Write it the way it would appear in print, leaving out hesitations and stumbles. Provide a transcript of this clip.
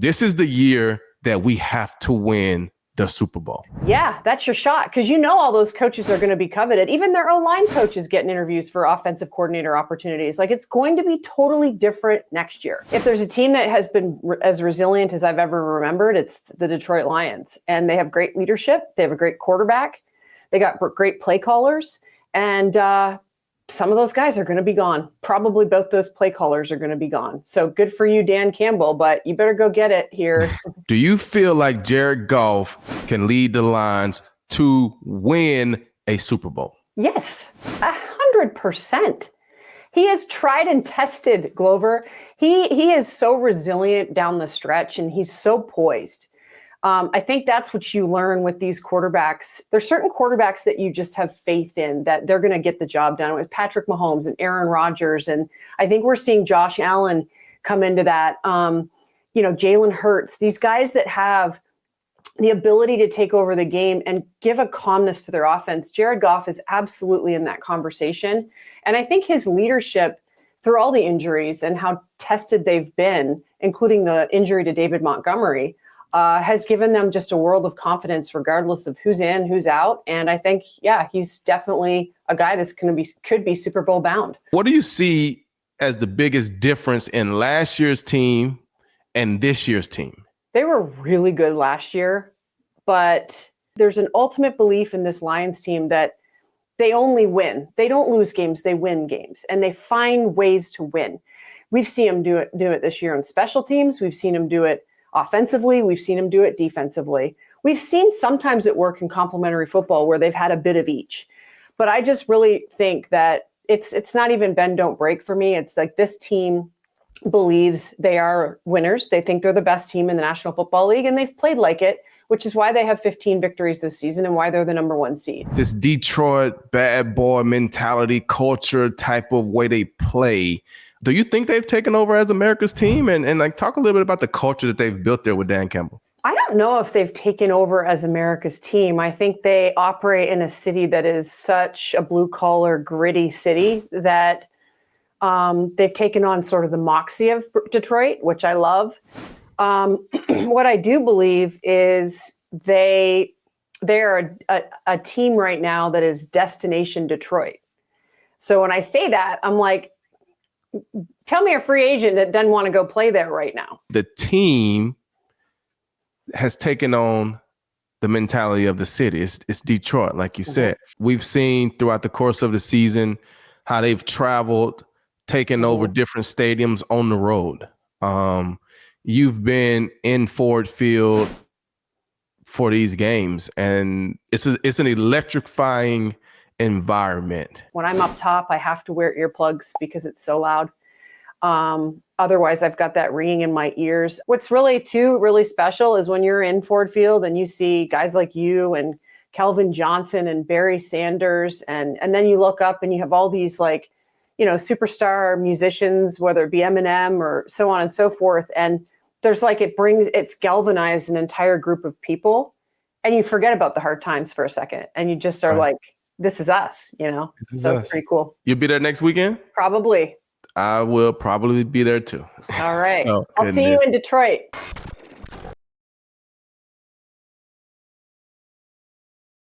this is the year that we have to win the Super Bowl. Yeah, that's your shot, because all those coaches are going to be coveted. Even their O-line coaches getting interviews for offensive coordinator opportunities. Like, it's going to be totally different next year. If there's a team that has been as resilient as I've ever remembered, it's the Detroit Lions. And they have great leadership. They have a great quarterback. They got great play callers. And some of those guys are going to be gone. Probably both those play callers are going to be gone. So good for you, Dan Campbell, but you better go get it here. Do you feel like Jared Goff can lead the Lions to win a Super Bowl? Yes, 100%. He is tried and tested, Glover. He is so resilient down the stretch, and he's so poised. I think that's what you learn with these quarterbacks. There's certain quarterbacks that you just have faith in that they're going to get the job done, with Patrick Mahomes and Aaron Rodgers. And I think we're seeing Josh Allen come into that. Jalen Hurts, these guys that have the ability to take over the game and give a calmness to their offense. Jared Goff is absolutely in that conversation. And I think his leadership through all the injuries and how tested they've been, including the injury to David Montgomery, has given them just a world of confidence, regardless of who's in, who's out. And I think, he's definitely a guy that's could be Super Bowl bound. What do you see as the biggest difference in last year's team and this year's team? They were really good last year, but there's an ultimate belief in this Lions team that they only win. They don't lose games, they win games, and they find ways to win. We've seen them do it this year on special teams. We've seen them do it offensively. We've seen them do it defensively. We've seen sometimes it work in complementary football where they've had a bit of each. But I just really think that it's not even bend, don't break for me. It's like this team believes they are winners. They think they're the best team in the National Football League, and they've played like it, which is why they have 15 victories this season and why they're the number one seed. This Detroit bad boy mentality, culture type of way they play. Do you think they've taken over as America's team? And like, talk a little bit about the culture that they've built there with Dan Campbell. I don't know if they've taken over as America's team. I think they operate in a city that is such a blue-collar, gritty city that they've taken on sort of the moxie of Detroit, which I love. What I do believe is they're a team right now that is destination Detroit. So when I say that, I'm like, tell me a free agent that doesn't want to go play there right now. The team has taken on the mentality of the city. It's Detroit, like you said. We've seen throughout the course of the season how they've traveled, taken over different stadiums on the road. You've been in Ford Field for these games, and it's an electrifying environment. When I'm up top, I have to wear earplugs because it's so loud. Otherwise, I've got that ringing in my ears. What's really special is when you're in Ford Field and you see guys like you and Calvin Johnson and Barry Sanders, and then you look up and you have all these superstar musicians, whether it be Eminem or so on and so forth. And there's it's galvanized an entire group of people, and you forget about the hard times for a second, and you just are like, this is us, so it's pretty cool. You'll be there next weekend? Probably. I will probably be there too. All right. I'll see you in Detroit.